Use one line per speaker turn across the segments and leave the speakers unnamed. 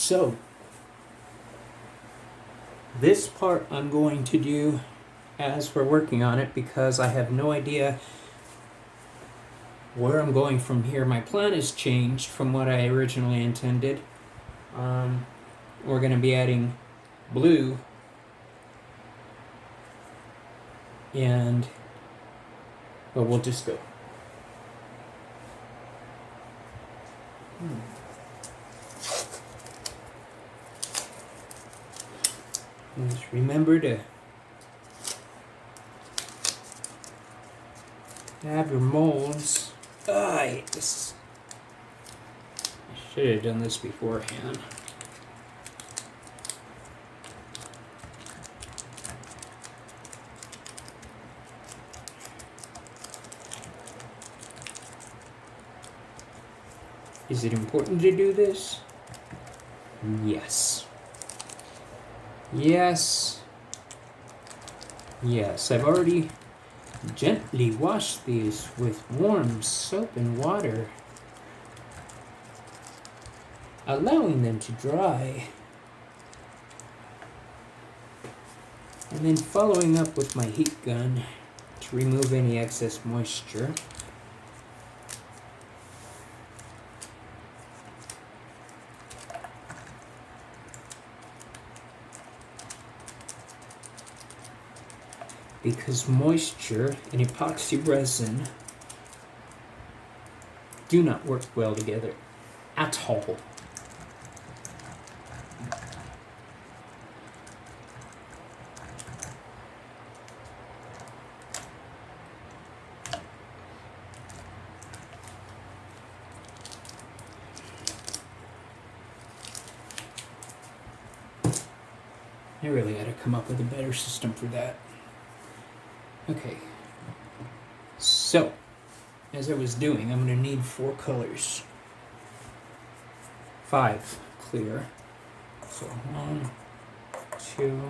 So, this part I'm going to do as we're working on it because I have no idea where I'm going from here. My plan has changed from what I originally intended. We're going to be adding blue but we'll just go. Just remember to have your molds. I hate this. I should have done this beforehand. Is it important to do this? Yes. Yes. Yes, I've already gently washed these with warm soap and water, allowing them to dry, and then following up with my heat gun to remove any excess moisture. Because moisture and epoxy resin do not work well together at all. I really got to come up with a better system for that. Okay, so as I was doing, I'm going to need 4 colors. 5 clear. So 1, 2,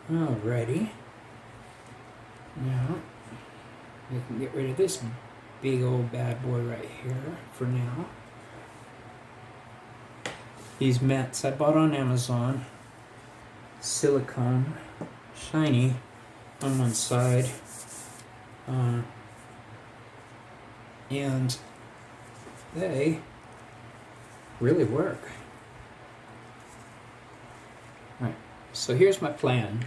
alrighty. Now, we can get rid of this big old bad boy right here for now. These mats I bought on Amazon. Silicone, shiny on one side. And they really work. Alright, so here's my plan.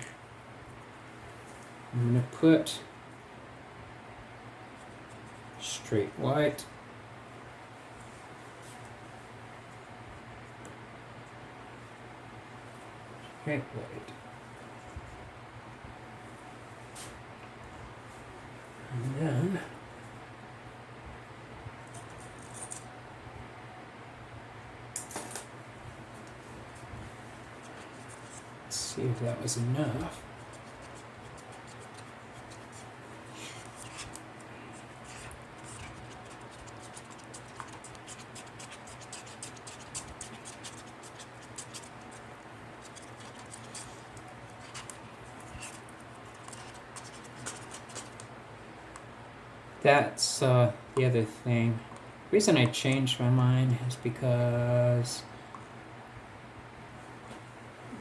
I'm going to put straight white, straight white, and then let's see if that was enough. That's the other thing. The reason I changed my mind is because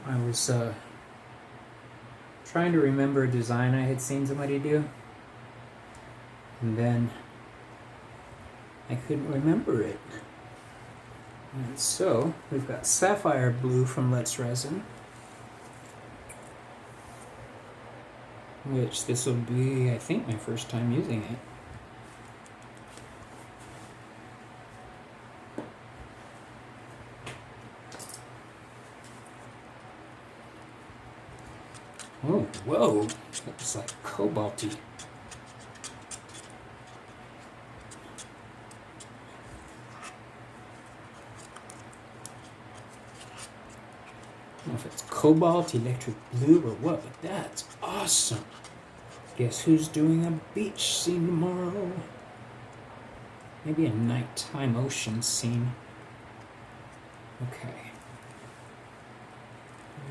I was trying to remember a design I had seen somebody do, and then I couldn't remember it. And so we've got Sapphire Blue from Resin, which this will be, I think, my first time using it. Oh, whoa, that's like cobalty. I don't know if it's cobalt, electric blue, or what, but that's awesome. Guess who's doing a beach scene tomorrow? Maybe a nighttime ocean scene. Okay.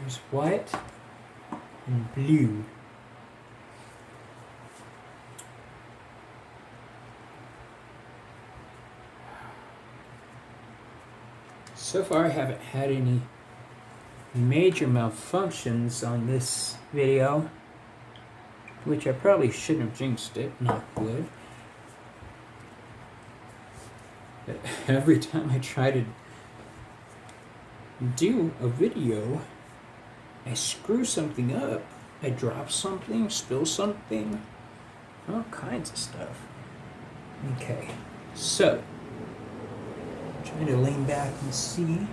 There's white and blue. So far I haven't had any major malfunctions on this video, which I probably shouldn't have jinxed it, knock wood. But every time I try to do a video, I screw something up. I drop something, spill something, all kinds of stuff. Okay, so trying to lean back and see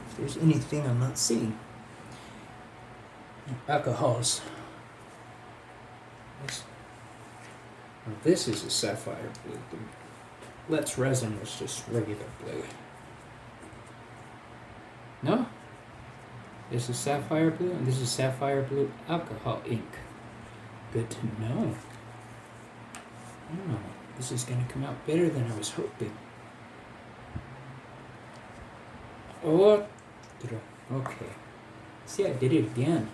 if there's anything I'm not seeing. Alcohols. This is a sapphire blue. The Resin was just regular blue. No? This is sapphire blue, and this is sapphire blue alcohol ink. Good to know. Oh, this is going to come out better than I was hoping. Oh, okay. See, I did it again.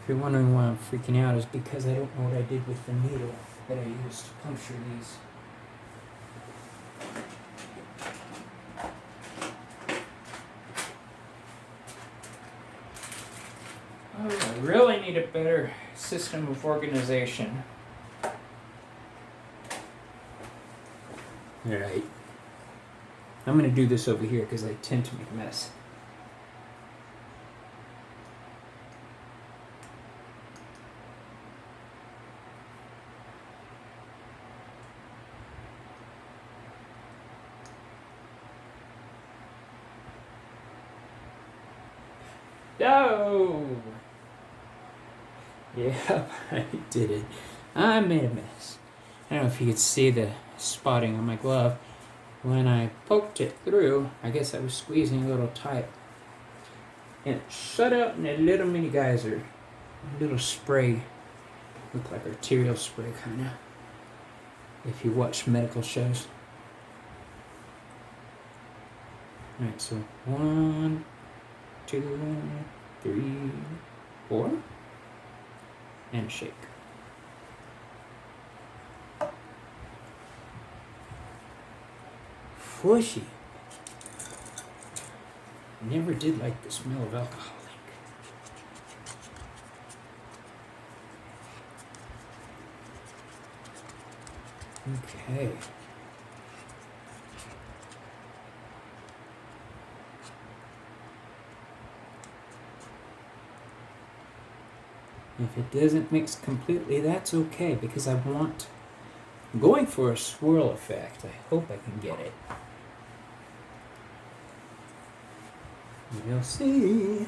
If you're wondering why I'm freaking out, is because I don't know what I did with the needle that I used to puncture these. Oh, I really need a better system of organization. Alright. I'm going to do this over here because I tend to make a mess. No! Yeah, I did it. I made a mess. I don't know if you could see the spotting on my glove. When I poked it through, I guess I was squeezing a little tight. And it shut out in a little mini geyser. A little spray. Looked like arterial spray, kind of. If you watch medical shows. Alright, so 1, 2, 3, 4, and shake. Fushy. Never did like the smell of alcohol ink. Okay. If it doesn't mix completely, that's okay, because I'm going for a swirl effect. I hope I can get it. You'll see.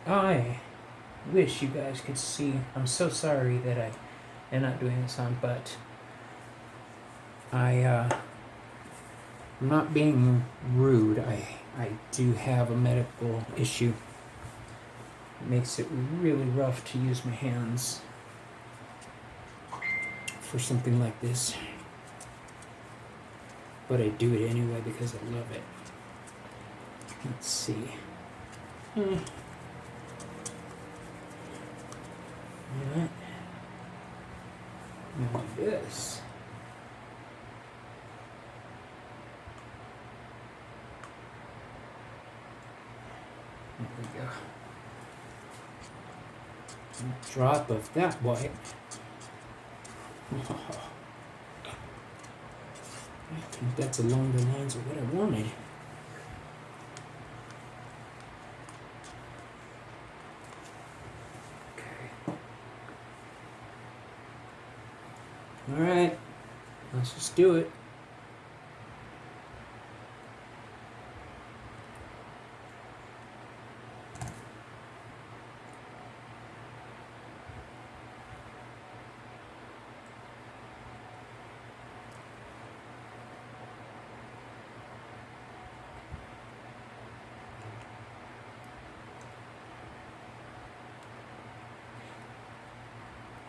I wish you guys could see. I'm so sorry that I am not doing this on, but I'm not being rude. I do have a medical issue. It makes it really rough to use my hands for something like this. But I do it anyway because I love it. Let's see. Alright. Now this. There we go. A drop of that white. I think that's along the lines of what I wanted. Okay. Alright, let's just do it.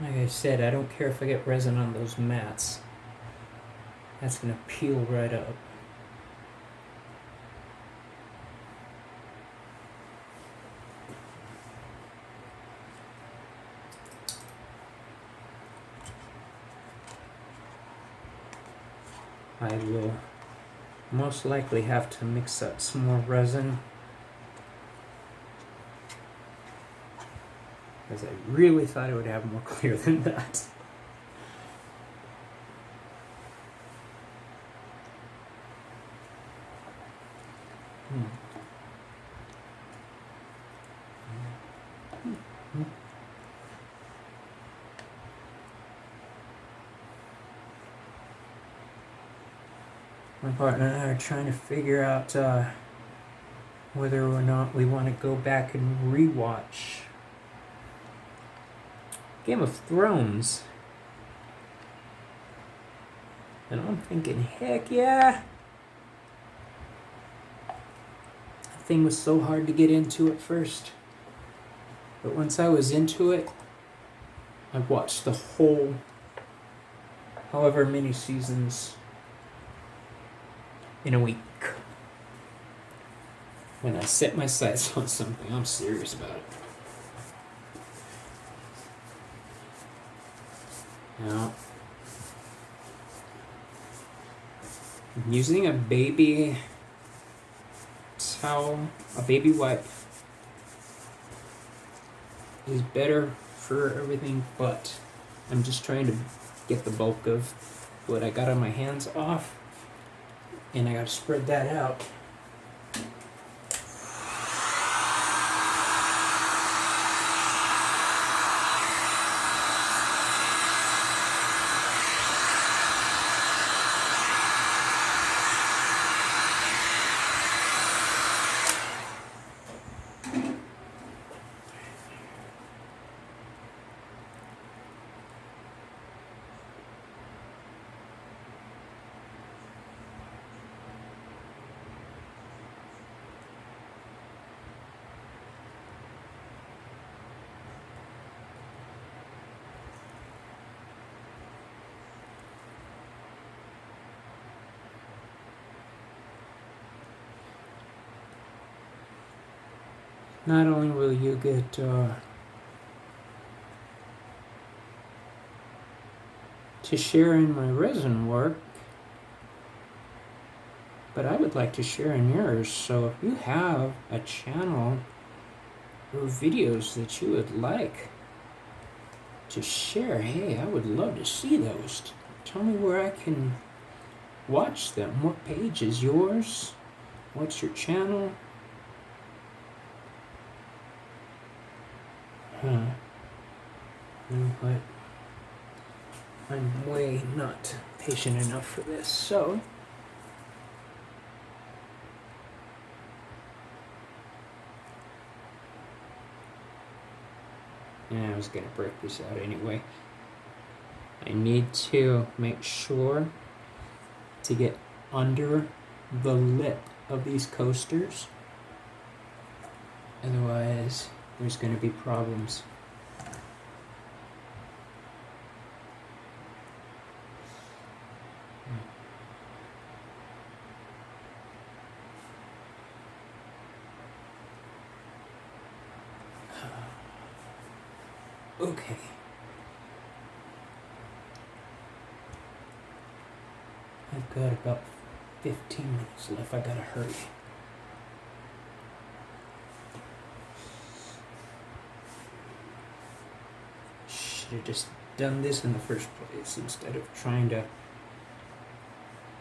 Like I said, I don't care if I get resin on those mats. That's gonna peel right up. I will most likely have to mix up some more resin, because I really thought it would have more clear than that. My partner and I are trying to figure out whether or not we want to go back and rewatch Game of Thrones. And I'm thinking, heck yeah! The thing was so hard to get into at first. But once I was into it, I watched the whole, however many seasons, in a week. When I set my sights on something, I'm serious about it. Now, I'm using a baby towel, a baby wipe is better for everything, but I'm just trying to get the bulk of what I got on my hands off, and I gotta spread that out. Not only will you get to share in my resin work, but I would like to share in yours. So if you have a channel or videos that you would like to share, hey, I would love to see those. Tell me where I can watch them. What page is yours? What's your channel? But I'm way not patient enough for this, so Yeah, I was gonna break this out anyway. I need to make sure to get under the lip of these coasters. Otherwise, there's going to be problems. Okay. I've got about 15 minutes left. I gotta hurry. Should have just done this in the first place instead of trying to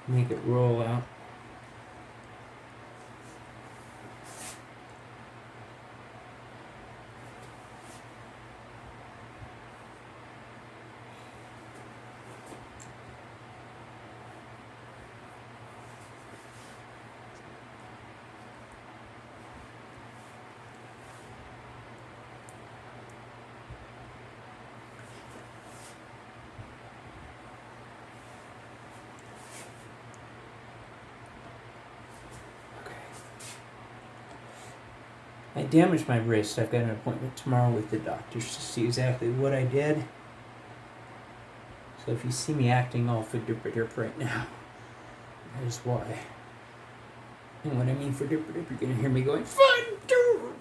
make it roll out. I damaged my wrist. I've got an appointment tomorrow with the doctors to see exactly what I did. So if you see me acting all derp right now, that is why. And when I mean for derp, you're going to hear me going, fun, derp.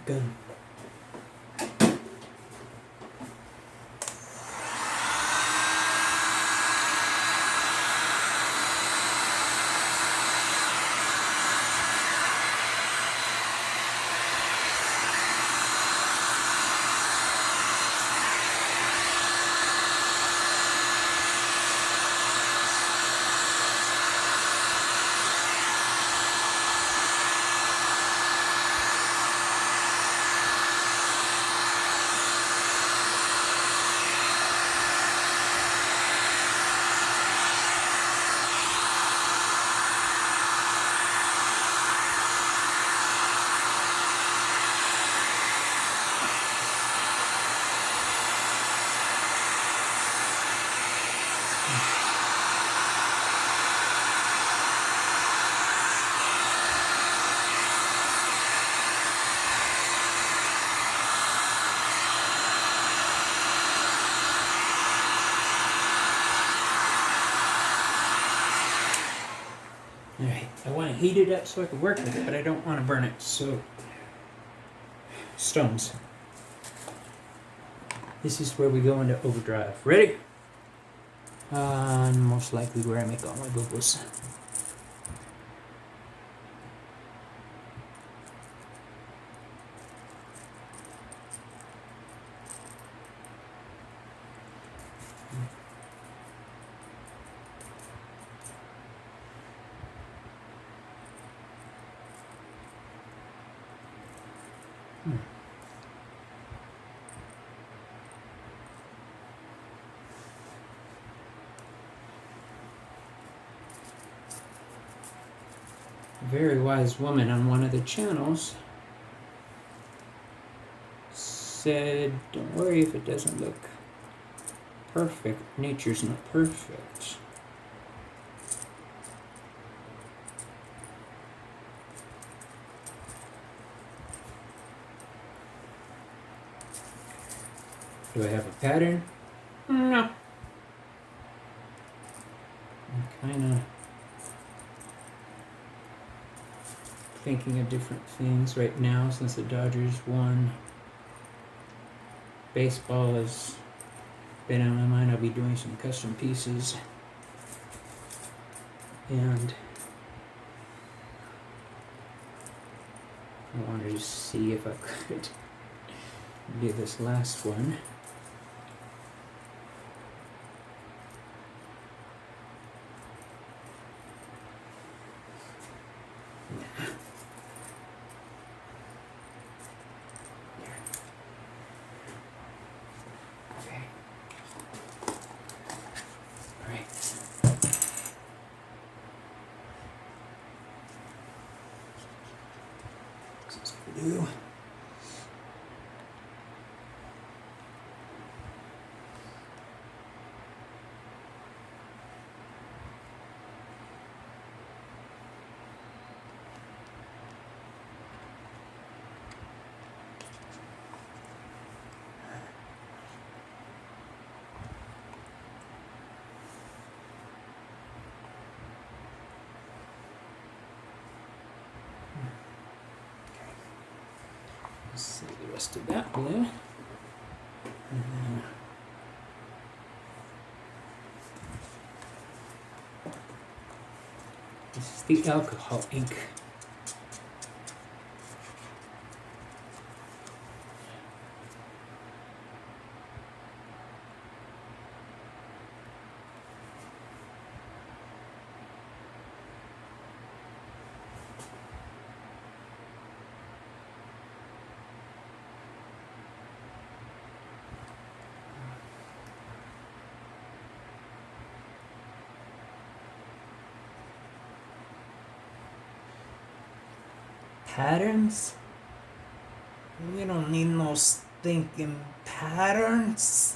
Good. Alright, I want to heat it up so I can work with it, but I don't want to burn it, so... Stones. This is where we go into overdrive. Ready? Most likely where I make all my boo-boos. Very wise woman on one of the channels said, don't worry if it doesn't look perfect. Nature's not perfect. Do I have a pattern? No. I'm kind of thinking of different things right now since the Dodgers won. Baseball has been on my mind. I'll be doing some custom pieces. And I wanted to see if I could do this last one. is blue. Let's see the rest of that blue. And then this is the alcohol ink. Patterns? We don't need no stinking patterns.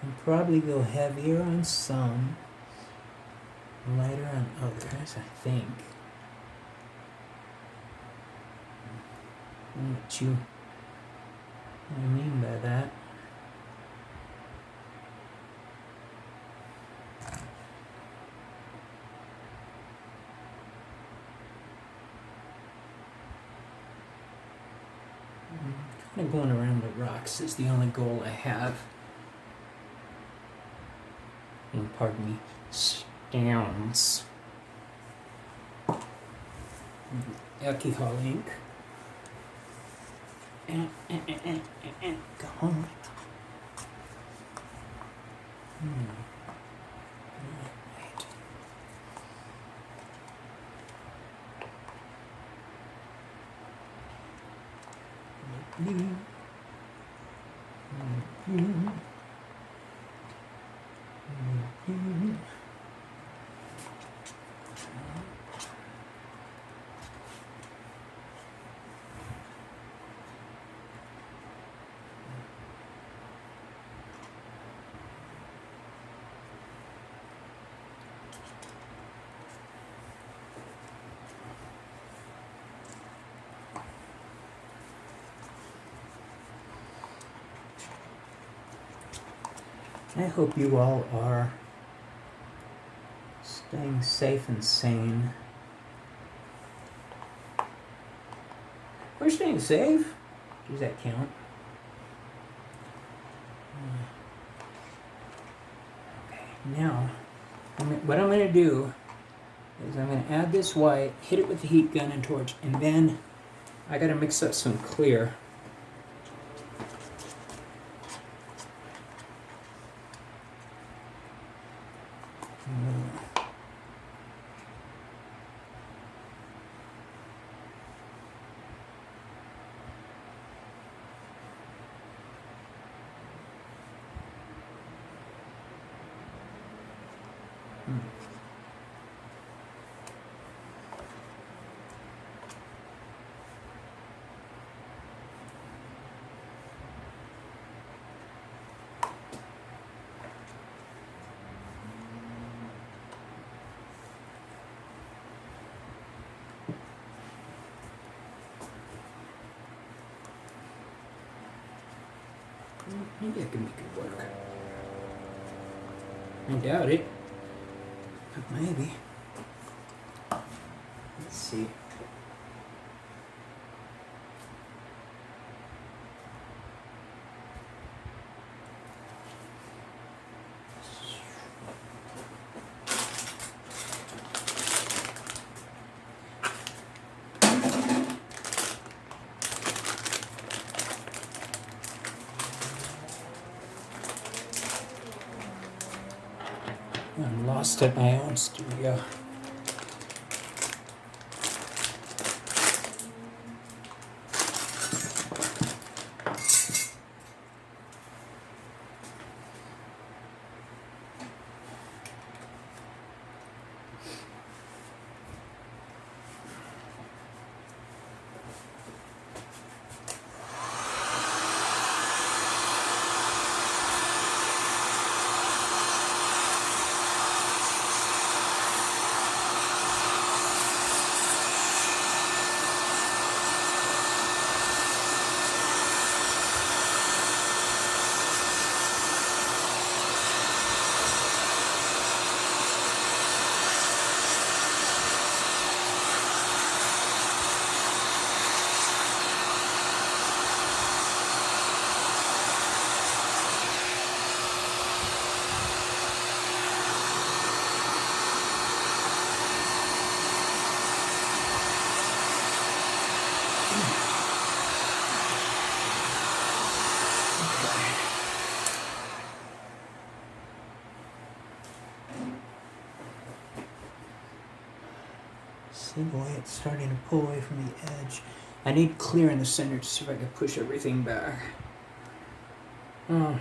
And probably go heavier on some, lighter on others, I think. What you what I mean by that? Kind of going around the rocks is the only goal I have. And pardon me, stones. Alcohol ink. Go home. Right. Blue. I hope you all are staying safe and sane. We're staying safe? Does that count? Okay, now, what I'm going to do is I'm going to add this white, hit it with the heat gun and torch, and then I got to mix up some clear. Maybe I can make it work. I doubt it, but maybe. Let's see. I'm lost at my own studio. See the way it's starting to pull away from the edge. I need clear in the center to see if I can push everything back. Oh.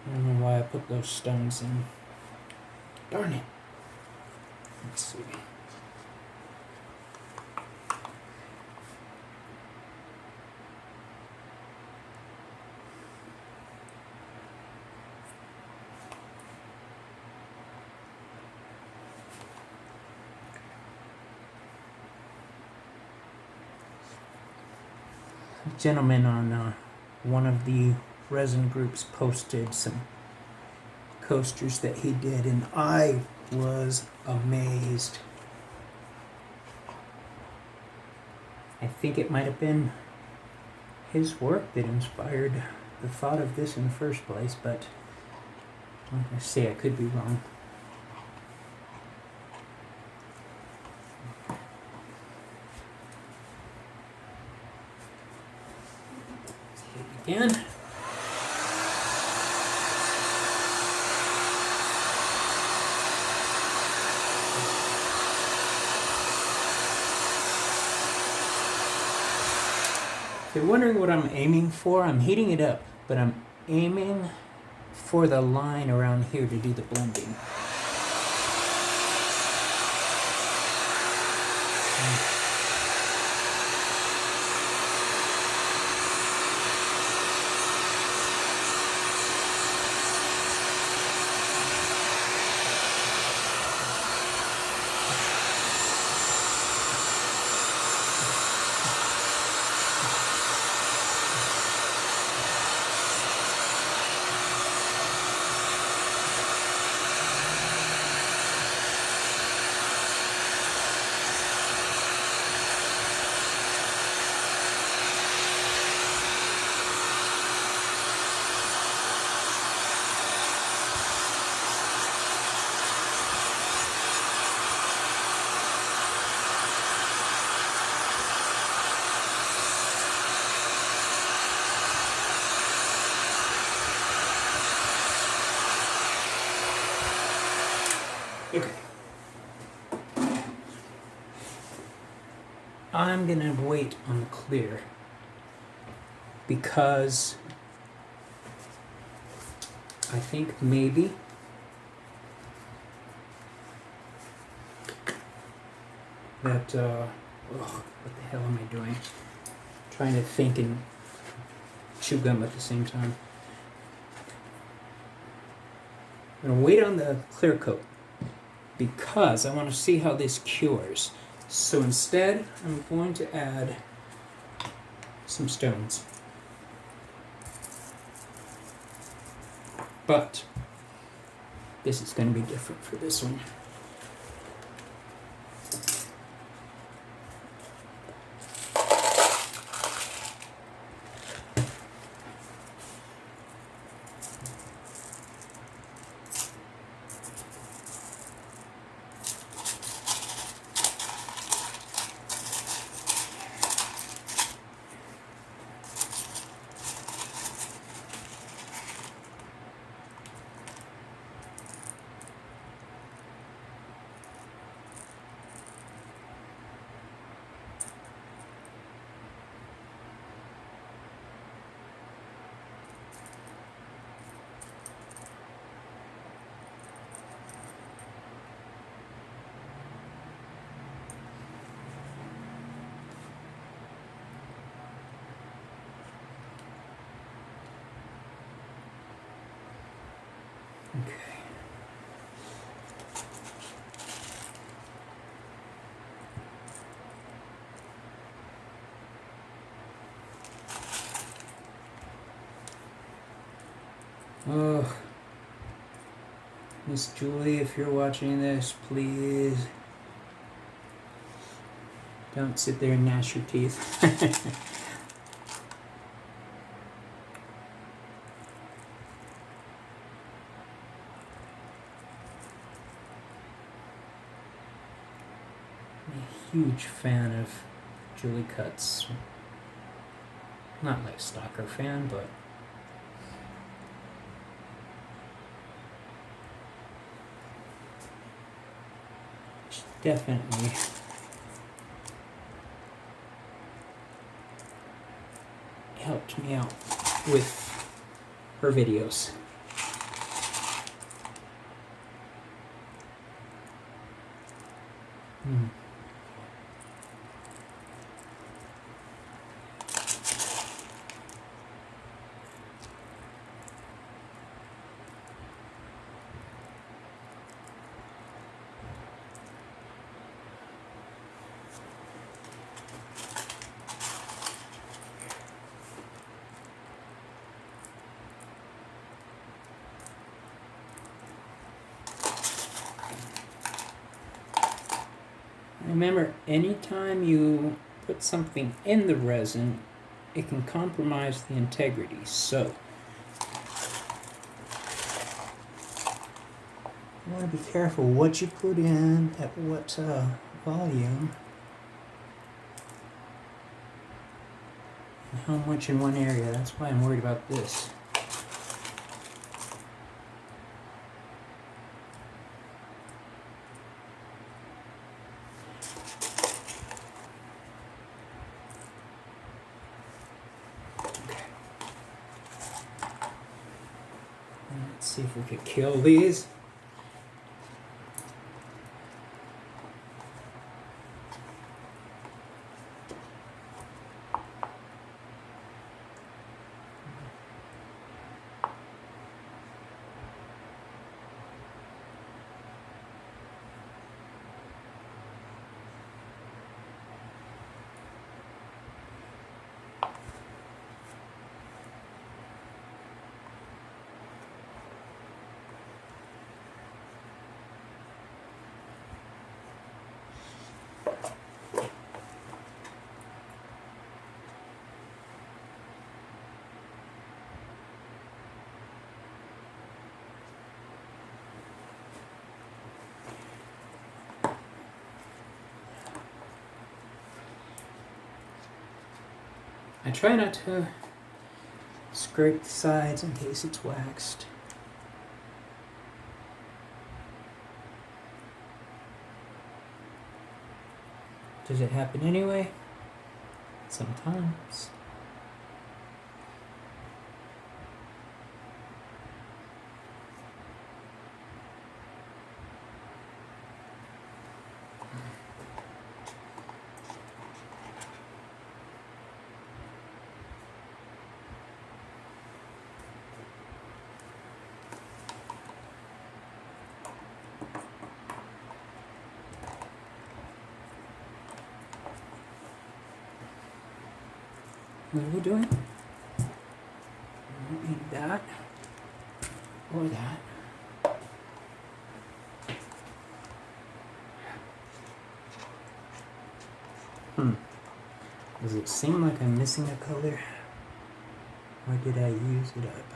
I don't know why I put those stones in. Darn it. Let's see. A gentleman on one of the resin groups posted some coasters that he did, and I was amazed. I think it might have been his work that inspired the thought of this in the first place, but like I say, I could be wrong. Again. If you're wondering what I'm aiming for, I'm heating it up, but I'm aiming for the line around here to do the blending. Okay. I'm gonna wait on clear because I think maybe that what the hell am I doing? Trying to think and chew gum at the same time. I'm gonna wait on the clear coat because I want to see how this cures. So instead, I'm going to add some stones. But this is going to be different for this one. Okay. Oh, Miss Julie, if you're watching this, please don't sit there and gnash your teeth. I'm a huge fan of Julie cuts. Not like stalker fan, but she definitely helped me out with her videos. Remember, anytime you put something in the resin, it can compromise the integrity. So, you want to be careful what you put in at what volume and how much in one area. That's why I'm worried about this. Let's see if we can kill these. I try not to scrape the sides in case it's waxed. Does it happen anyway? Sometimes. What are we doing? We don't need that or that. Does it seem like I'm missing a color? Or did I use it up?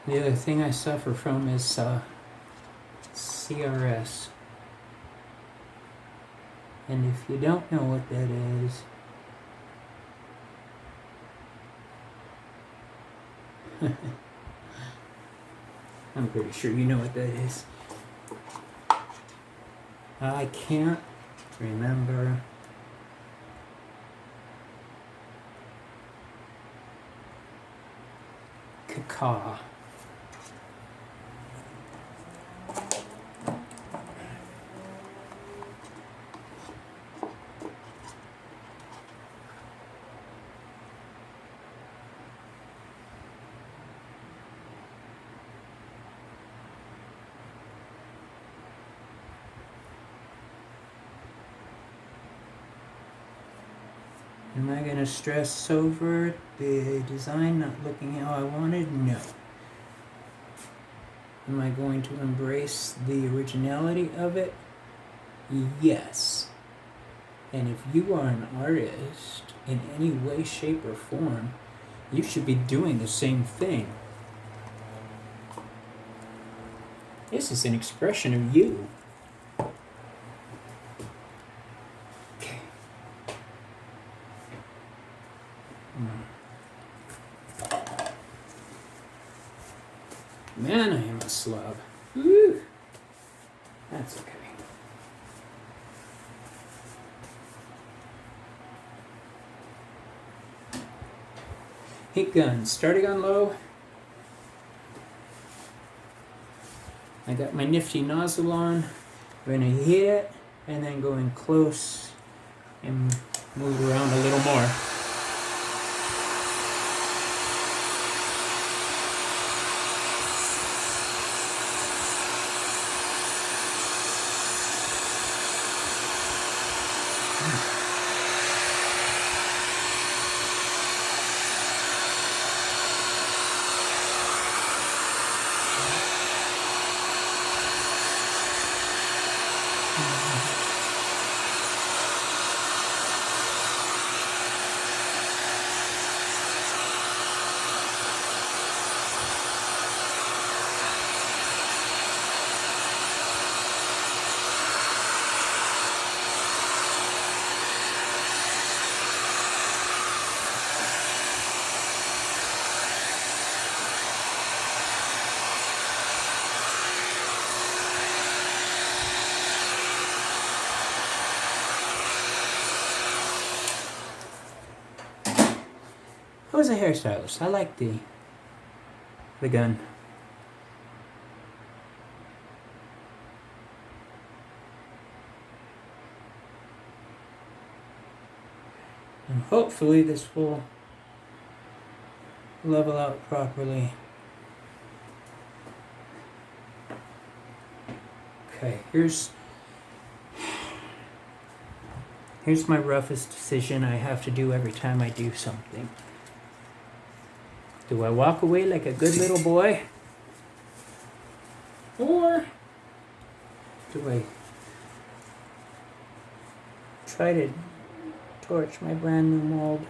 The other thing I suffer from is CRS. And if you don't know what that is, I'm pretty sure you know what that is. I can't remember cacao. Am I going to stress over the design not looking how I wanted? No. Am I going to embrace the originality of it? Yes. And if you are an artist in any way, shape, or form, you should be doing the same thing. This is an expression of you. Okay. Man, I am a slob. Woo. That's okay. Heat gun, starting on low. I got my nifty nozzle on. I'm gonna hit it and then go in close and move around a little more. I was a hairstylist. I like the gun. And hopefully this will level out properly. Okay, here's my roughest decision I have to do every time I do something. Do I walk away like a good little boy? Or do I try to torch my brand new mold?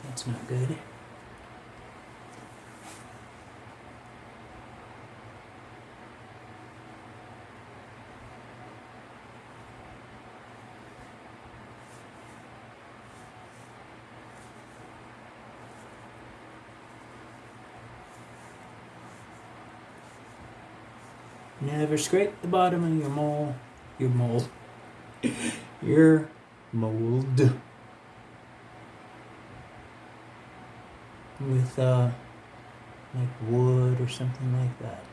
That's not good. Never scrape the bottom of your mold. Your mold. Your mold. With like wood or something like that.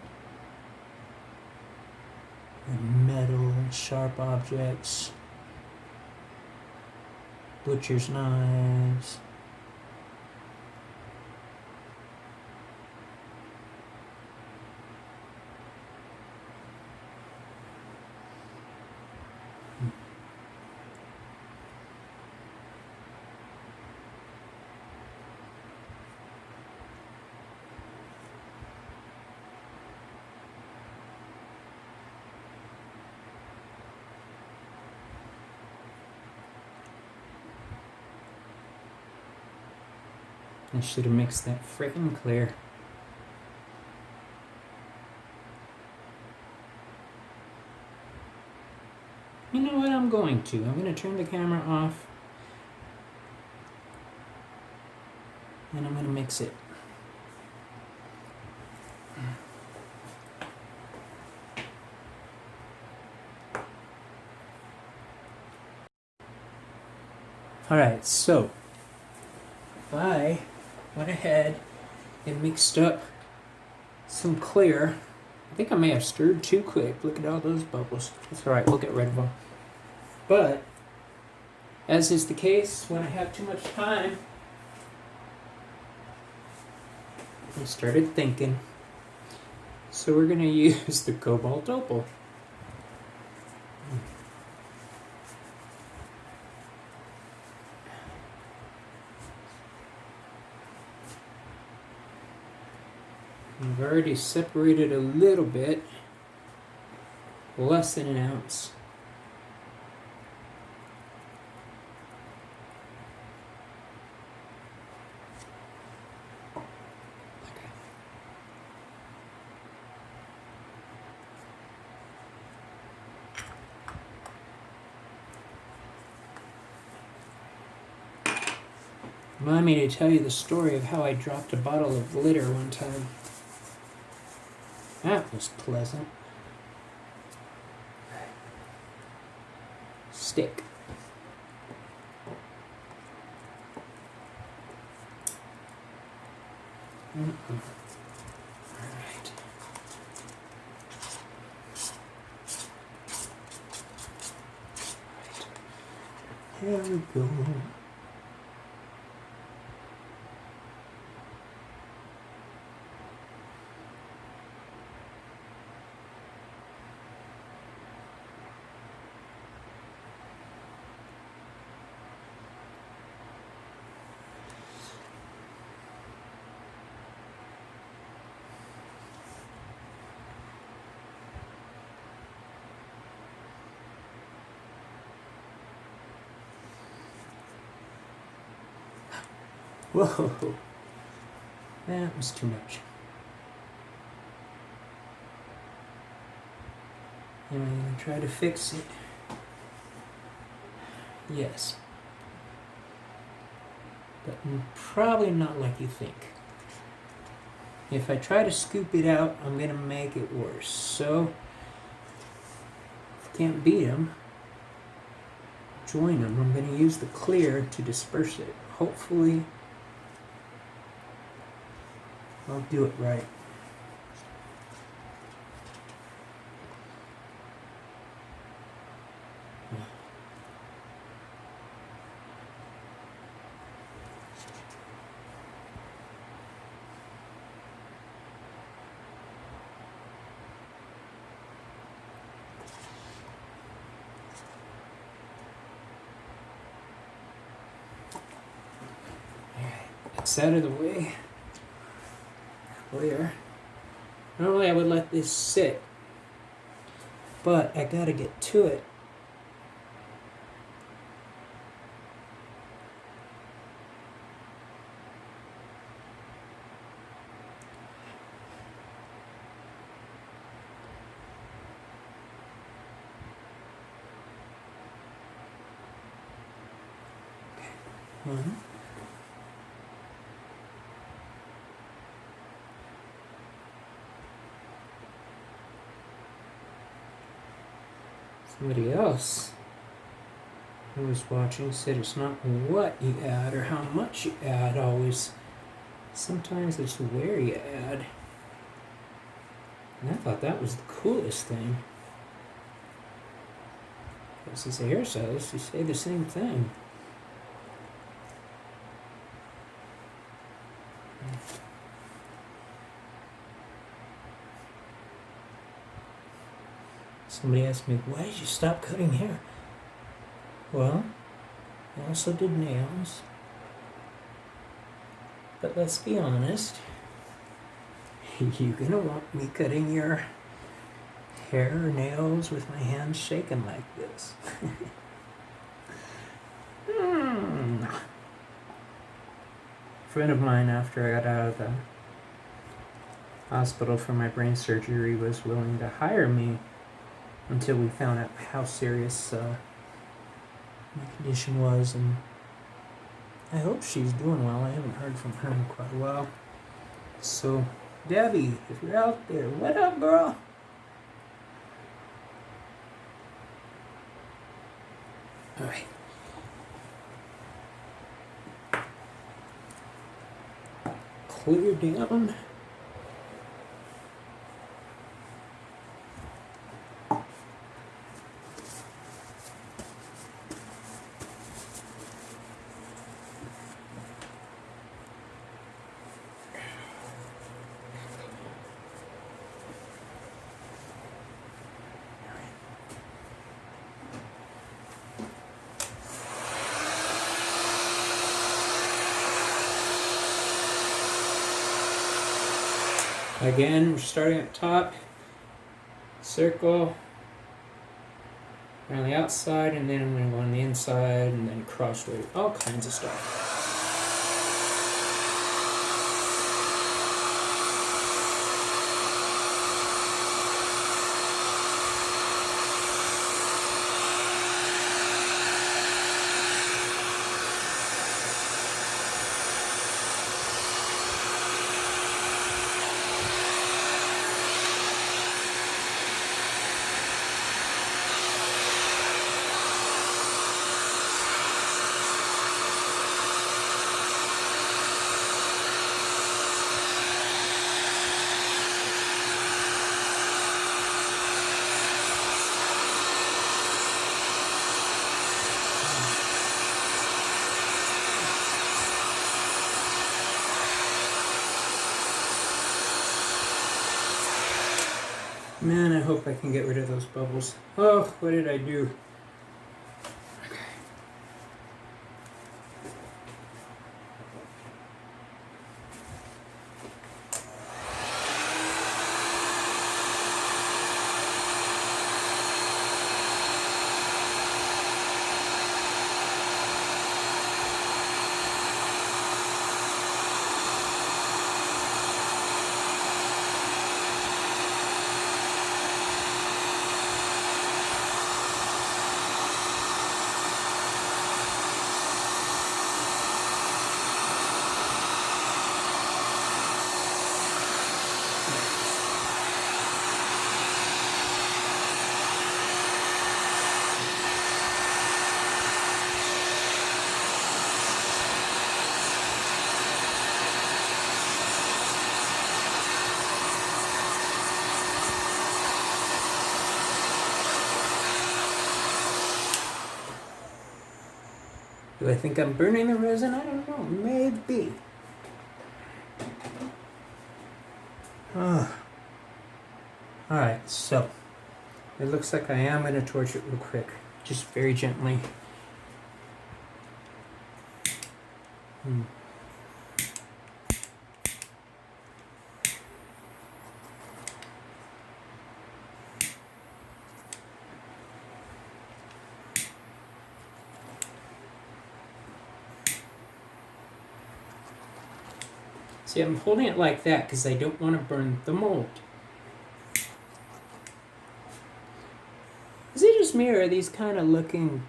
Or metal, sharp objects. Butcher's knives. I should have mixed that freaking clear. You know what? I'm going to turn the camera off. And I'm going to mix it. Alright, so I went ahead and mixed up some clear. I think I may have stirred too quick. Look at all those bubbles. That's alright, we'll get rid of them. But, as is the case when I have too much time, I started thinking. So we're going to use the Cobalt Opal. I've already separated a little bit, less than an ounce. Remind me to tell you the story of how I dropped a bottle of glitter one time. That was pleasant. Stick. Alright. There we go. Whoa, that was too much. Am I going to try to fix it? Yes. But probably not like you think. If I try to scoop it out, I'm going to make it worse. So, if you can't beat them, join them. I'm going to use the clear to disperse it. Hopefully, I'll do it right. It's out of the way. Clear. Normally I would let this sit, but I gotta get to it. One. Somebody else who was watching said it's not what you add or how much you add always. Sometimes it's where you add. And I thought that was the coolest thing. Because as a hairstylist, you say the same thing. Somebody asked me, why did you stop cutting hair? Well, I also did nails. But let's be honest, you're gonna want me cutting your hair or nails with my hands shaking like this. A friend of mine, after I got out of the hospital for my brain surgery, was willing to hire me until we found out how serious my condition was, and I hope she's doing well. I haven't heard from her in quite a while. So, Debbie, if you're out there, what up, girl? Alright. Clear down. Again, we're starting up top, circle around the outside, and then I'm going to go on the inside, and then crossway, all kinds of stuff. Man, I hope I can get rid of those bubbles. Oh, what did I do? Do I think I'm burning the resin? I don't know. Maybe. Alright, so it looks like I am going to torch it real quick. Just very gently. See, I'm holding it like that because I don't want to burn the mold. Is it just me, or are these kind of looking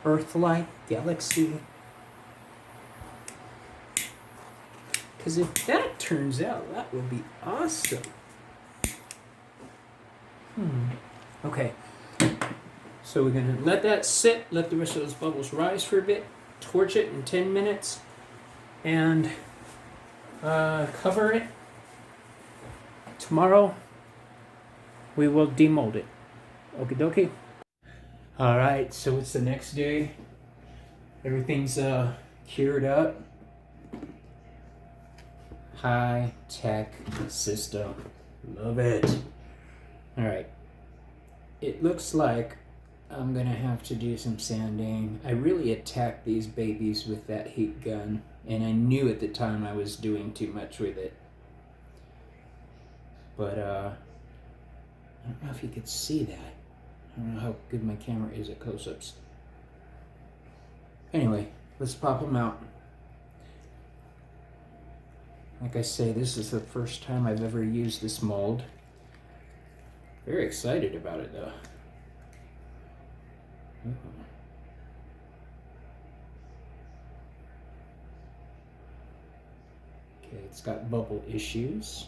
Earth-like, galaxy? Because if that turns out, that would be awesome. Okay. So we're going to let that sit, let the rest of those bubbles rise for a bit, torch it in 10 minutes, and cover it. Tomorrow we will demold it. Okie dokie. Alright, so it's the next day. Everything's cured up. High tech system. Love it. Alright. It looks like I'm gonna have to do some sanding. I really attacked these babies with that heat gun, and I knew at the time I was doing too much with it. But I don't know if you could see that. I don't know how good my camera is at close-ups. Anyway, let's pop them out. Like I say, this is the first time I've ever used this mold. Very excited about it though. Okay, it's got bubble issues.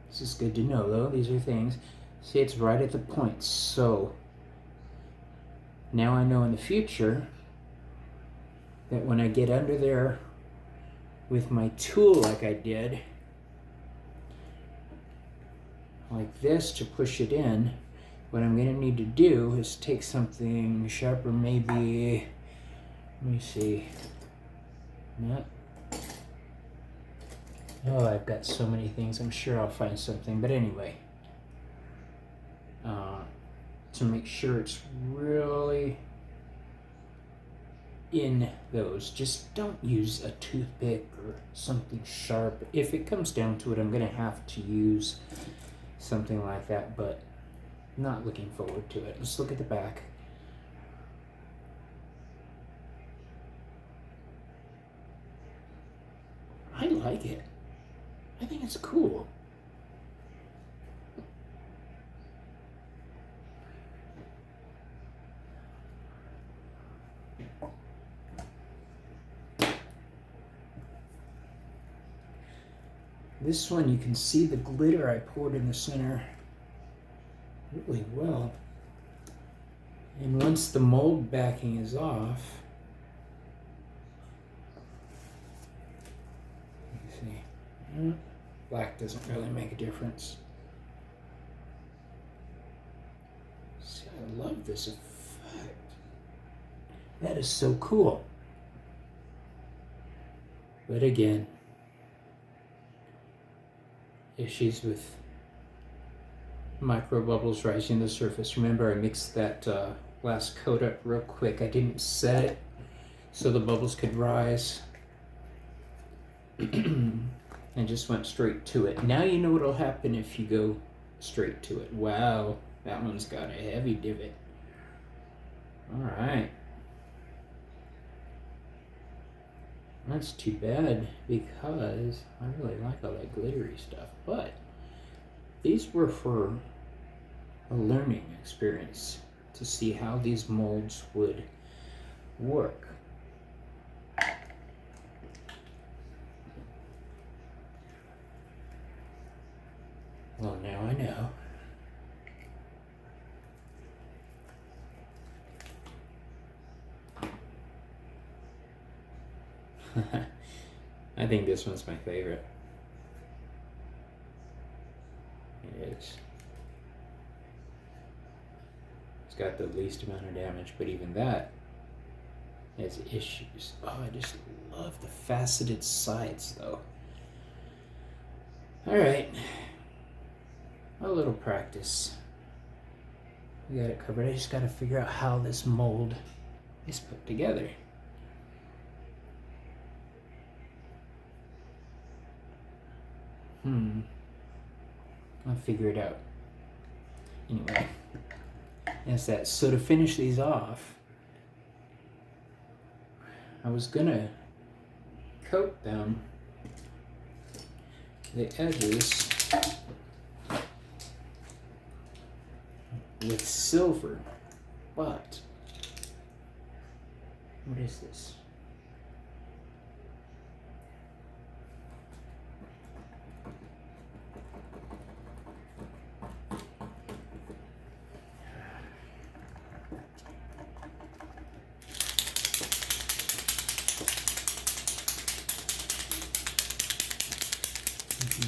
This is good to know though. These are things. See, it's right at the point. So now I know in the future that when I get under there with my tool like I did, like this to push it in, what I'm going to need to do is take something sharper, maybe, let me see, not, oh, I've got so many things, I'm sure I'll find something, but anyway, to make sure it's really in those, just don't use a toothpick or something sharp. If it comes down to it, I'm gonna have to use something like that, but not looking forward to it. Let's look at the back. I like it. I think it's cool. This one, you can see the glitter I poured in the center really well. And once the mold backing is off, let me see, black doesn't really make a difference. See, I love this effect. That is so cool. But again, issues with micro bubbles rising to the surface. Remember, I mixed that last coat up real quick. I didn't set it so the bubbles could rise. And just went straight to it. Now you know what'll happen if you go straight to it. Wow, that one's got a heavy divot. All right. That's too bad because I really like all that glittery stuff, but these were for a learning experience to see how these molds would work. Well, now I know. I think this one's my favorite. It's got the least amount of damage, but even that has issues. Oh, I just love the faceted sides though. All right, a little practice. We got it covered. I just got to figure out how this mold is put together. I'll figure it out. Anyway, that's that. So to finish these off, I was gonna coat them, the edges, with silver, but what is this?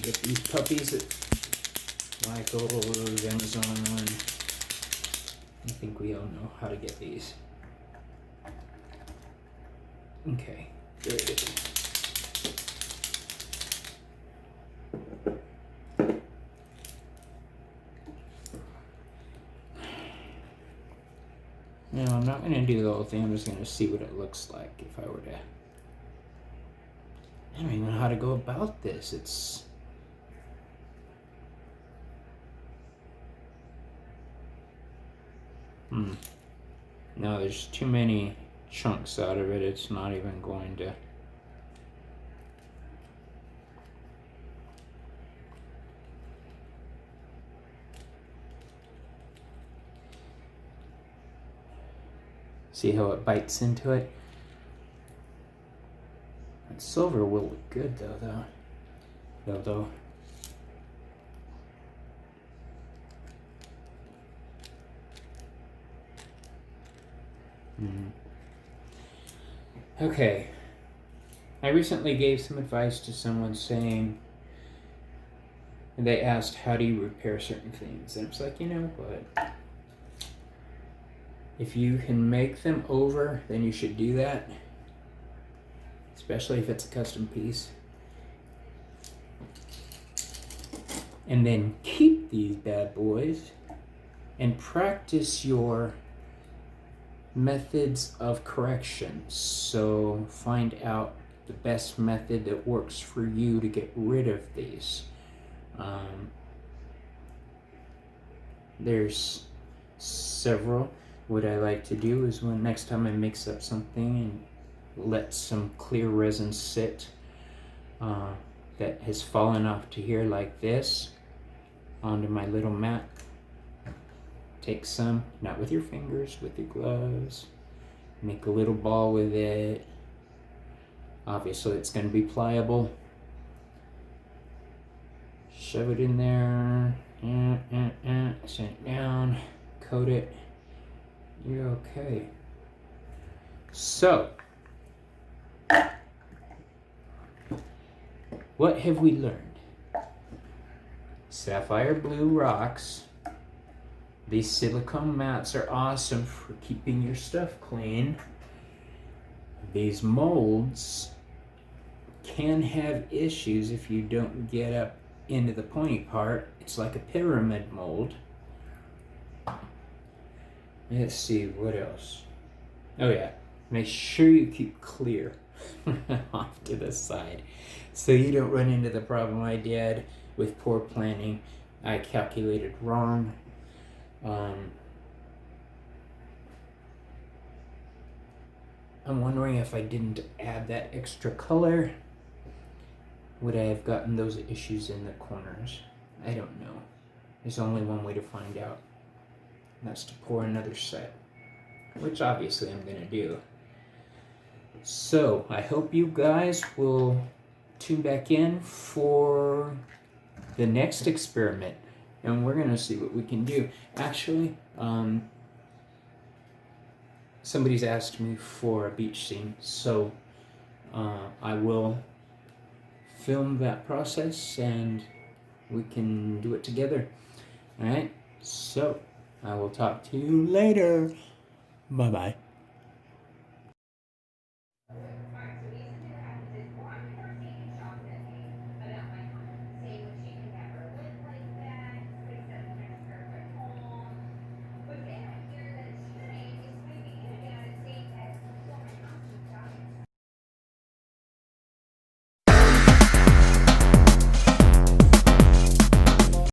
Get these puppies at Michael's, Amazon. I think we all know how to get these. Okay, there it is. No, I'm not going to do the whole thing. I'm just going to see what it looks like if I were to. I don't even know how to go about this. It's. No, there's too many chunks out of it. It's not even going to. See how it bites into it? That silver will look good though. Okay. I recently gave some advice to someone saying, and they asked, how do you repair certain things? And it's like, you know what? If you can make them over, then you should do that. Especially if it's a custom piece. And then keep these bad boys and practice your methods of correction. So find out the best method that works for you to get rid of these. There's several. What I like to do is when next time I mix up something and let some clear resin sit that has fallen off to here like this onto my little mat. Take some, not with your fingers, with your gloves. Make a little ball with it. Obviously it's going to be pliable. Shove it in there. Send it down. Coat it. You're okay. So, what have we learned? Sapphire Blue rocks. These silicone mats are awesome for keeping your stuff clean. These molds can have issues if you don't get up into the pointy part. It's like a pyramid mold. Let's see, what else? Oh yeah, make sure you keep clear off to the side so you don't run into the problem I did with poor planning. I calculated wrong. I'm wondering if I didn't add that extra color, would I have gotten those issues in the corners? I don't know. There's only one way to find out. And that's to pour another set, which obviously I'm going to do. So I hope you guys will tune back in for the next experiment, and we're going to see what we can do. Actually, somebody's asked me for a beach scene, so I will film that process and we can do it together. Alright, so I will talk to you later. Bye bye.